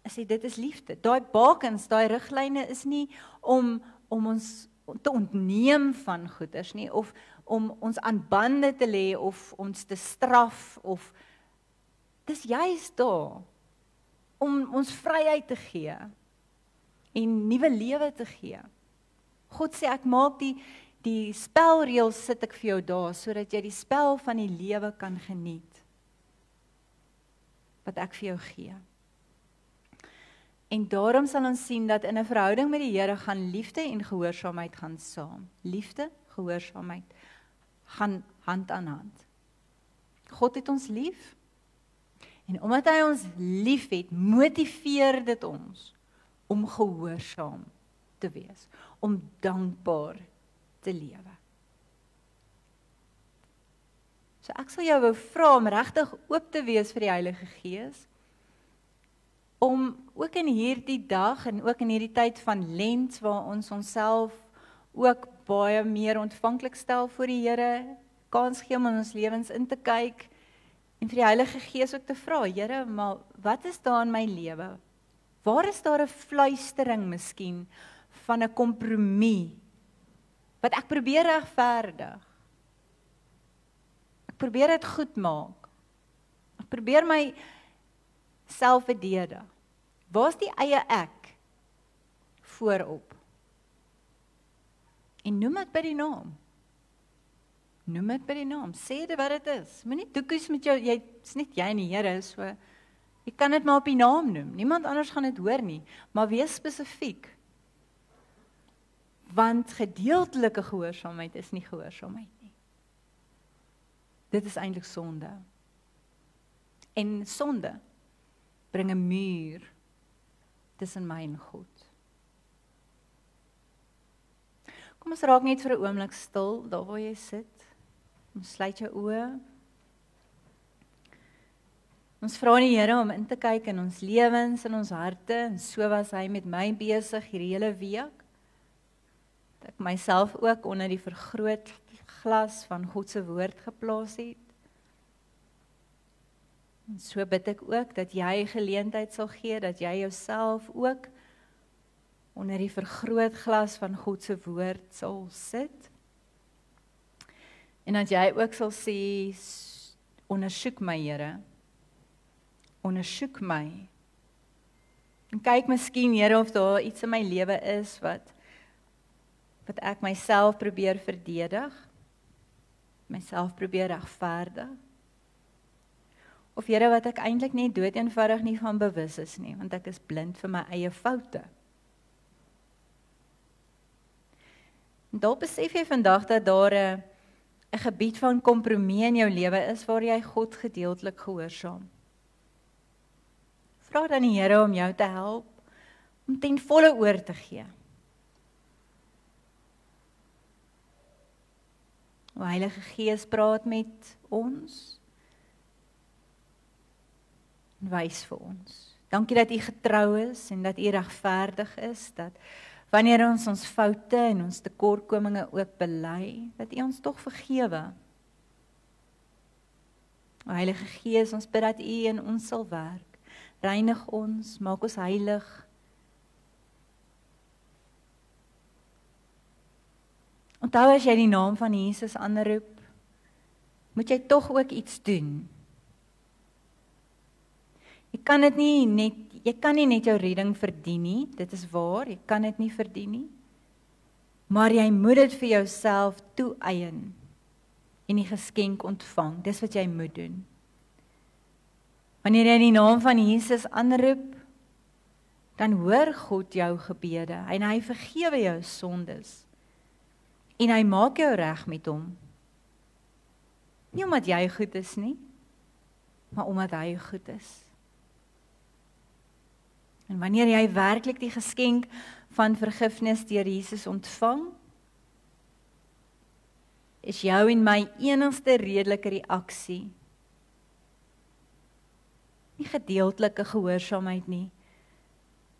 sê dit is liefde. Daai bakens, daai riglyne is nie om ons te ontneem van goeders nie, of om ons aan bande te lê, of ons te straf, of dis juist daar, om ons vryheid te gee, en nuwe lewe te gee. God sê, ek maak die spelreëls sit ek vir jou daar, sodat jy die spel van die lewe kan geniet, wat ek vir jou gee. En daarom sal ons sien dat in 'n verhouding met die Here gaan liefde en gehoorsaamheid gaan saam. Liefde, gehoorsaamheid gaan hand aan hand. God het ons lief, en omdat hy ons lief het, motiveer dit ons om gehoorsaam te wees, om dankbaar te lewe. So ek sal jou wou vra om regtig oop te wees vir die Heilige Gees, om ook in hierdie dag en ook in hierdie tyd van Lent, waar ons onsself ook baie meer ontvanklik stel voor die Here, kans gee om in ons lewens in te kyk, en vir die Heilige Gees ook te vra, Here, maar wat is daar in my lewe? Waar is daar 'n fluistering miskien van 'n kompromie wat ek probeer regverdig? Ek probeer dit goed maak. Ek probeer my self verdedig. Waar's die eie ek voorop? En noem dit by die naam. Noem dit by die naam. Sê dit wat dit is. Moenie doekies met jou, is net jy en die Here, so jy kan dit maar op die naam noem. Niemand anders gaan dit hoor nie, maar wees spesifiek. Want gedeeltelike gehoorsaamheid is nie gehoorsaamheid nie. Dit is eintlik sonde. En sonde bring 'n muur tussen my en God. Kom ons raak net vir 'n oomblik stil, daar waar jy sit. Ons sluit jou oë. Ons vra die Here om in te kyk in ons lewens, in ons harte, en so was hy met my besig hierdie hele week. Dat ek myself ook onder die vergrootglas van God se woord geplaas het. En so bid ek ook dat jy geleentheid sal gee, dat jy jouself ook onder die vergrootglas van God se woord sal sit. En dat jy ook sal sê, ondersoek my, Here. Ondersoek my. En kyk miskien, Here, of daar iets in my lewe is wat ek myself probeer verdedig, myself probeer regverdig. Of Here, wat ek eintlik net doeteenvoudig nie van bewus is nie, want ek is blind vir my eie foute. En daar besef jy vandag dat daar 'n gebied van kompromie in jou lewe is waar jy God gedeeltelik gehoorsaam. Vra dan die Here om jou te help om ten volle oor te gee. O Heilige Gees, praat met ons en wys vir ons. Dankie dat U getrou is en dat U regverdig is, dat wanneer ons foute en ons tekortkominge ook bely, dat U ons tog vergewe. O Heilige Gees, ons bid dat U in ons sal werk. Reinig ons, maak ons heilig. Onthou, as jy die naam van Jesus aanroep, moet jy tog ook iets doen. Jy kan nie net jou redding verdien nie, dit is waar, jy kan dit nie verdien nie, maar jy moet dit vir jouself toeëien en die geskenk ontvang, dis wat jy moet doen. Wanneer jy die naam van Jesus aanroep, dan hoor God jou gebede en hy vergewe jou sondes en hy maak jou reg met hom. Nie omdat jy goed is nie, maar omdat hy goed is. En wanneer jy werklik die geskenk van vergifnis deur Jesus ontvang, is jou en my enigste redelike reaksie nie gedeeltelike gehoorsaamheid nie,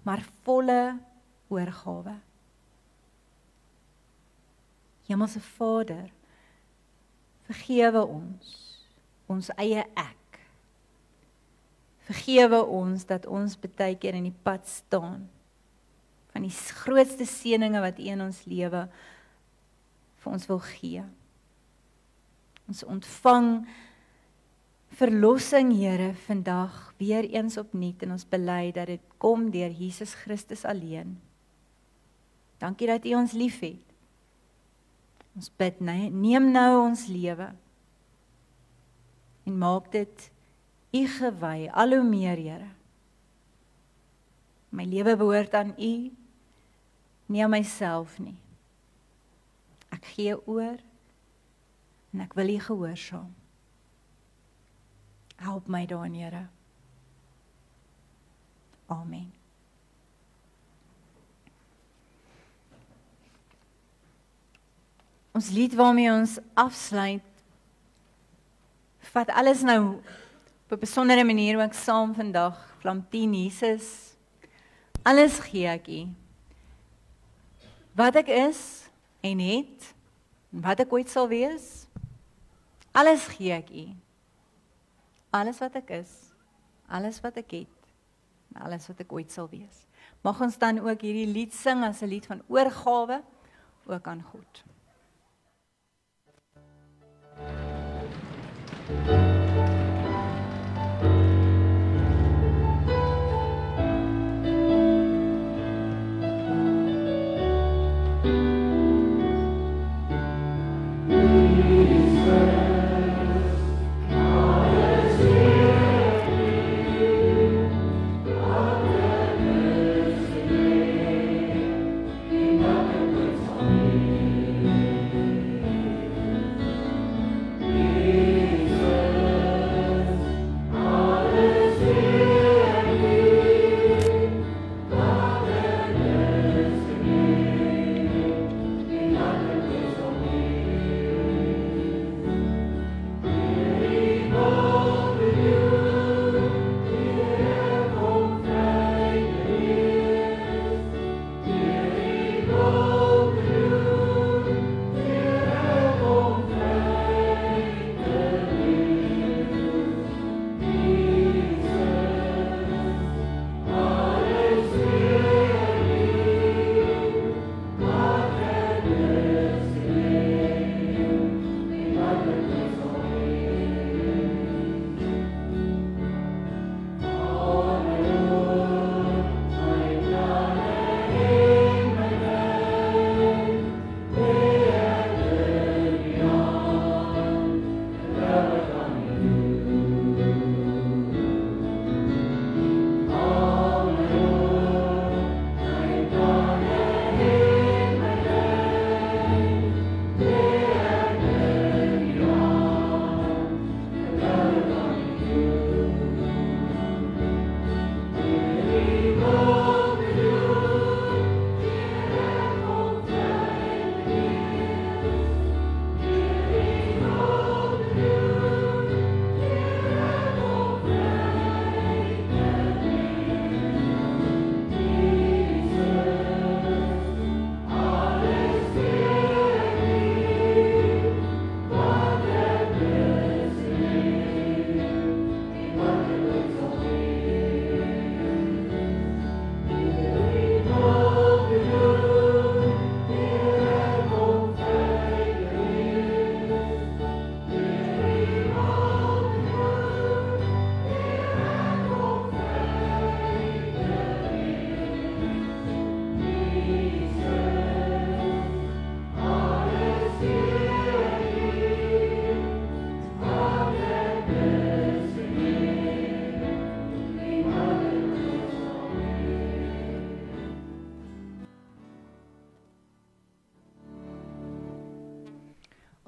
maar volle oorgawe. Hemelse Vader, vergewe ons eie ek. Vergewe ons dat ons baie keer in die pad staan van die grootste seëninge wat U in ons lewe vir ons wil gee. Ons ontvang verlossing, Here, vandag weer eens opnuut en ons bely dat dit kom deur Jesus Christus alleen. Dankie dat U ons liefhet. Ons bid, neem nou ons lewe en maak dit U gewy, al hoe meer, Here. My lewe behoort aan U, nie aan myself nie. Ek gee oor en ek wil U gehoorsaam. Help my daarin, Here. Amen. Ons lied waarmee ons afsluit, vat alles nou op 'n besondere manier ook saam vandag. Vlam 10, Jesus, alles gee ek U. Wat ek is en het, en wat ek ooit sal wees, alles gee ek U. Alles wat ek is, alles wat ek het, en alles wat ek ooit sal wees. Mag ons dan ook hierdie lied sing as 'n lied van oorgawe, ook aan God. Jesus.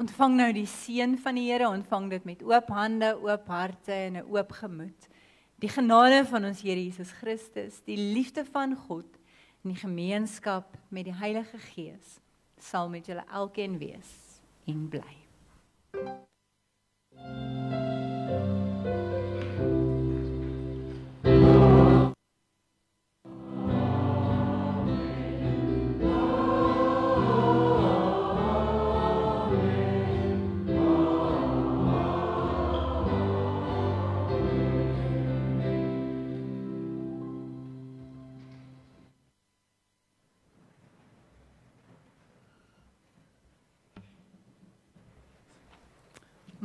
ontvang nou die seën van die Here, ontvang dit met oop hande, oop harte en 'n oop gemoed. Die genade van ons Here Jesus Christus, die liefde van God en die gemeenskap met die Heilige Gees sal met julle elkeen wees en bly.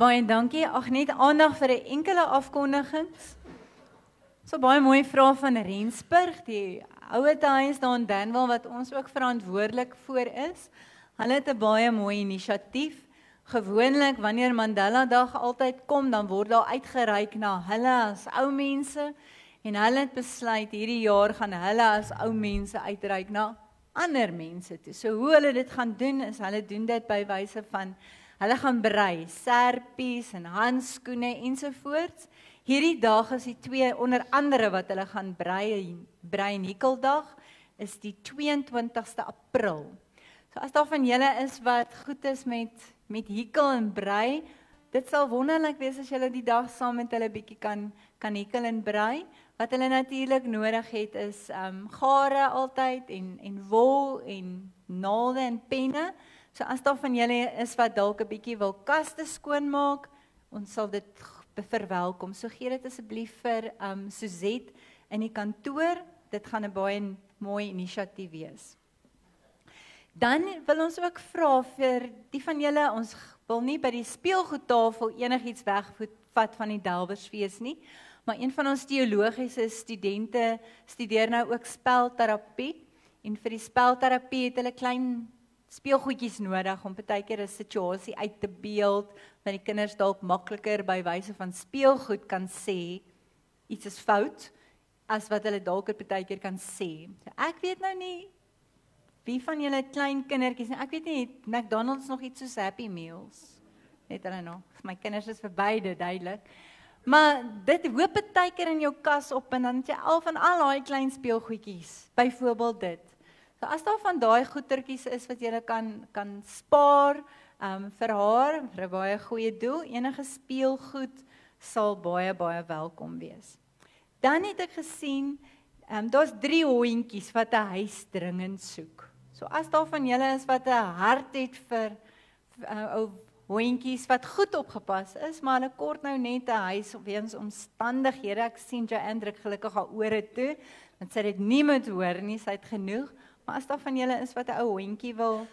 Baie dankie. Ag net aandag vir 'n enkele afkondigings. So baie mooi vrae van Rensburg, die ouete huis daar in Danwil wat ons ook verantwoordelik voor is. Hulle het 'n baie mooi inisiatief. Gewoonlik wanneer Mandela Dag altyd kom, dan word daar uitgereik na hulle as ou mense en hulle het besluit hierdie jaar gaan hulle as ou mense uitreik na ander mense toe. So hoe hulle dit gaan doen is hulle doen dit by wyse van hulle gaan brei, serpies en handskoene ensovoorts. Hierdie dag is die twee onder andere wat hulle gaan brei en hekeldag is die 22ste April. So as daar van julle is wat goed is met hekel en brei, dit sal wonderlik wees as julle die dag saam met hulle bietjie kan hekel en brei. Wat hulle natuurlik nodig het is gare altyd en wol en naalde en penne. So as daar van julle is wat dalk 'n bietjie wil kaste skoonmaak, ons sal dit verwelkom. So gee dit asseblief vir Suzette in die kantoor. Dit gaan 'n baie mooi inisiatief wees. Dan wil ons ook vra vir die van julle, ons wil nie by die speelgoedtafel enigiets wegvat van die Delwersfees nie, maar een van ons teologiese studente studeer nou ook spelterapie en vir die spelterapie het hulle klein speelgoedjies nodig om partykeer 'n situasie uit te beeld, dat die kinders dalk makliker by wyse van speelgoed kan sê iets is fout as wat hulle dalk partykeer kan sê. So ek weet nou nie wie van julle klein kindertjies nie. Ek weet nie het McDonald's nog iets soos Happy Meals. Weet hulle nog? My kinders is verby dit duidelik. Maar dit hoop partykeer in jou kas op en dan het jy al daai klein speelgoedjies. Byvoorbeeld dit. So as daar van daai goetertjies is wat jy kan spaar vir haar, vir 'n baie goeie doel, enige speelgoed sal baie welkom wees. Dan het ek gesien, daar's 3 hondjies wat 'n huis dringend soek. So as daar van julle is wat 'n hart het vir ou hondjies wat goed opgepas is, maar hulle kort nou net 'n huis weens omstandighede. Ek sien Joanne druk gelukkig haar ore toe, want sy dit nie moet hoor nie, sy het genoeg. Maar as daar van julle is wat 'n ou hondjie wil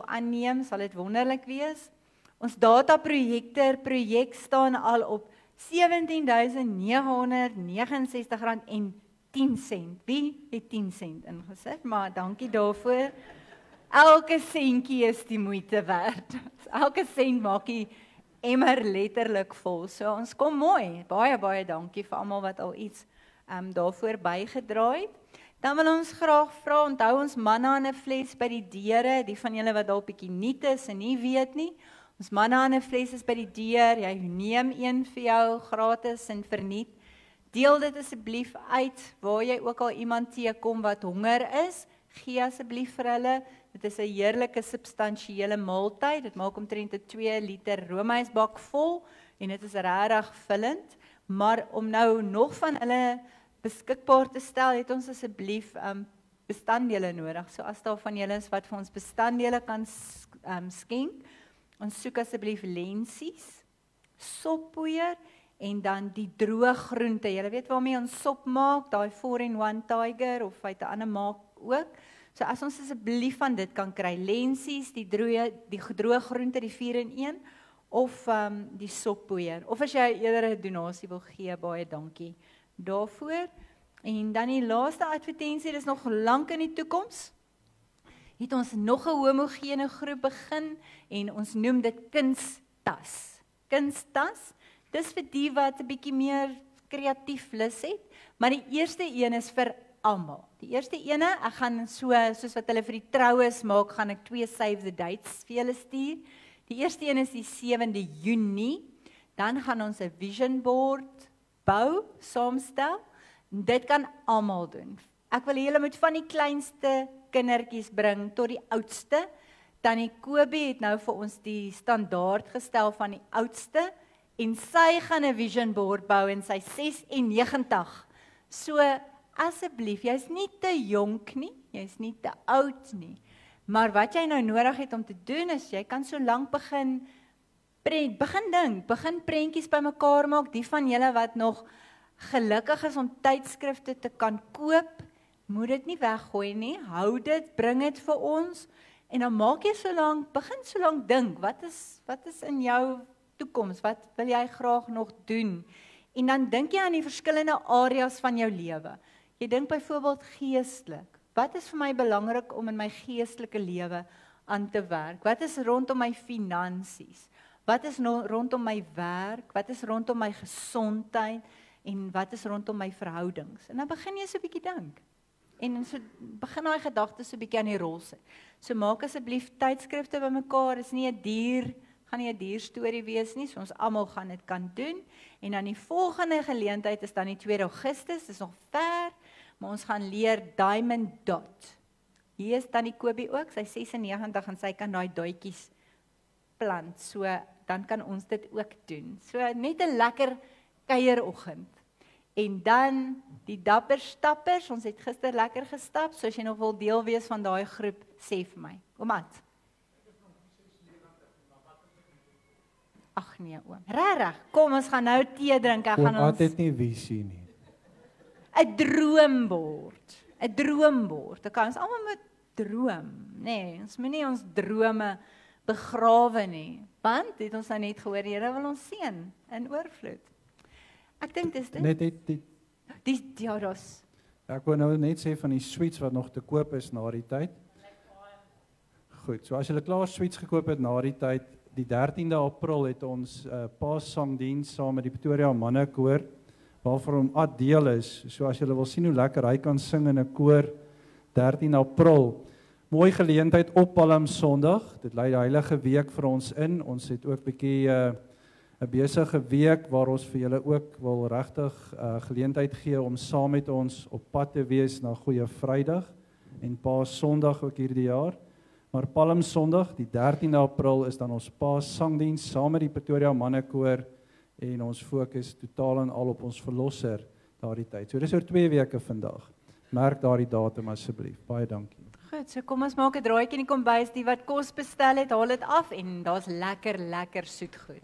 aanneem, sal dit wonderlik wees. Ons dataprojek staan al op R17.969.10. Wie het 10 sent ingesit? Maar dankie daarvoor. Elke sentjie is die moeite werd. Elke sent maak die emmer letterlik vol. So ons kom mooi. Baie dankie vir almal wat al iets daarvoor bygedra het. Dan wil ons graag vra, onthou ons manna in 'n fles by die deure, die van julle wat dalk bietjie nuut is en nie weet nie. Ons manna in 'n fles is by die deur, jy neem een vir jou gratis en verniet. Deel dit asseblief uit waar jy ook al iemand teekom wat honger is, gee asseblief vir hulle. Dit is 'n heerlike substansiële maaltyd. Dit maak omtrent 'n 2 liter roomysbak vol en dit is regtig vullend. Maar om nou nog van hulle beskikbaar te stel, het ons asseblief bestanddele nodig. So as daar van julle is wat vir ons bestanddele kan skenk, ons soek asseblief lensies, soppoeier en dan die droë groente. Julle weet waarmee ons sop maak, daai 4-in-1 Tiger of uit 'n ander maak ook. So as ons asseblief van dit kan kry, lensies, die droë groente, die 4-in-1 of die soppoeier. Of as jy eerder 'n donasie wil gee, baie dankie daarvoor. En dan die laaste advertensie, dis nog lank in die toekoms. Het ons nog 'n homogene groep begin en ons noem dit Kunstas. Kunstas, dis vir die wat 'n bietjie meer kreatief lus het, maar die eerste een is vir almal. Die eerste ene, ek gaan soos wat hulle vir die troues maak, gaan ek 2 save the dates vir julle stuur. Die eerste een is die 7de Junie. Dan gaan ons 'n vision board bou, saamstel. Dit kan almal doen. Ek wil julle moet van die kleinste kindertjies bring tot die oudste. Tannie Kobie het nou vir ons die standaard gestel van die oudste en sy gaan 'n vision board bou en sy 96. So asseblief, jy's nie te jonk nie, jy's nie te oud nie. Maar wat jy nou nodig het om te doen is jy kan so lank begin dink, begin prentjies bymekaar maak. Die van julle wat nog gelukkig is om tydskrifte te kan koop, moet dit nie weggooi nie. Hou dit, bring dit vir ons en dan maak jy begin so lank dink. Wat is in jou toekoms? Wat wil jy graag nog doen? En dan dink jy aan die verskillende areas van jou lewe. Jy dink byvoorbeeld geestelik. Wat is vir my belangrik om in my geestelike lewe aan te werk? Wat is rondom my finansies? Wat is rondom my werk? Wat is rondom my gesondheid? En wat is rondom my verhoudings? En dan begin jy so 'n bietjie dink. En so begin daai gedagtes so 'n bietjie aan die rol sit. So maak asseblief tydskrifte bymekaar. Is nie 'n dier, gaan nie 'n dierstorie wees nie. So ons almal gaan dit kan doen. En dan die volgende geleentheid is dan die 2 Augustus. Dis nog ver, maar ons gaan leer Diamond Dot. Hier is Tannie Kobie ook, sy 96 en sy kan daai duitjies plant. So dan kan ons dit ook doen. So net 'n lekker kuieroggend. En dan die dapper stappers, ons het gister lekker gestap, so as jy nog wil deel wees van daai groep, sê vir my. Omat. Ag nee oom, regtig, kom ons gaan nou tee drink, ek gaan ons... het nie visie nie. 'n droombord, 'n droombord, dan kan ons almal met droom, nee, ons moet nie ons drome begrawe nie, want het ons nou net gehoor, Here wil ons seën in oorvloed. Ek dink dis dit. Net Ja, daar's. Ek wou nou net sê van die sweets wat nog te koop is na die tyd. Goed, so as julle klaar sweets gekoop het na die tyd, die 13de April het ons Paassangdiens saam met die Pretoria Mannekoor, waarvan hom Ad deel is. So as julle wil sien hoe lekker hy kan sing in 'n koor, 13 April. Mooi geleentheid op Palm Sondag. Dit lei die Heilige Week vir ons in. Ons het ook 'n bietjie 'n besige week waar ons vir julle ook wil regtig geleentheid gee om saam met ons op pad te wees na Goeie Vrydag en Paassondag ook hierdie jaar. Maar Palm Sondag, die 13de April, is dan ons Paassangdiens saam met die Pretoria Mannekoor en ons fokus totaal en al op ons verlosser daardie tyd. So dis oor 2 weke vandag. Merk daardie datum asseblief. Baie dankie. Goed, so kom ons maak 'n draaitjie in die kombuis. Die wat kos bestel het, haal dit af en daar's lekker soetgoed.